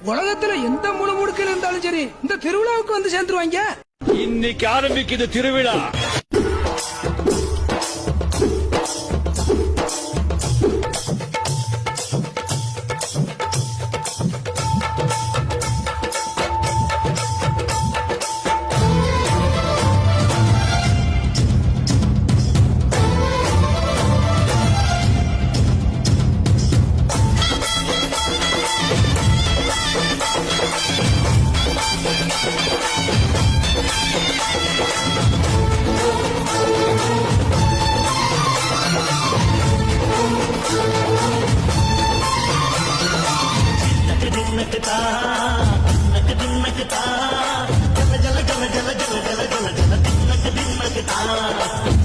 உலகத்துல எந்த முழுமுடுக்கில் இருந்தாலும் சரி இந்த திருவிழாவுக்கு வந்து சேர்ந்துருவாங்க. இன்னைக்கு ஆரம்பிக்குது திருவிழா. जल जल जल जल जल जल जल जल जल जल जल जल जल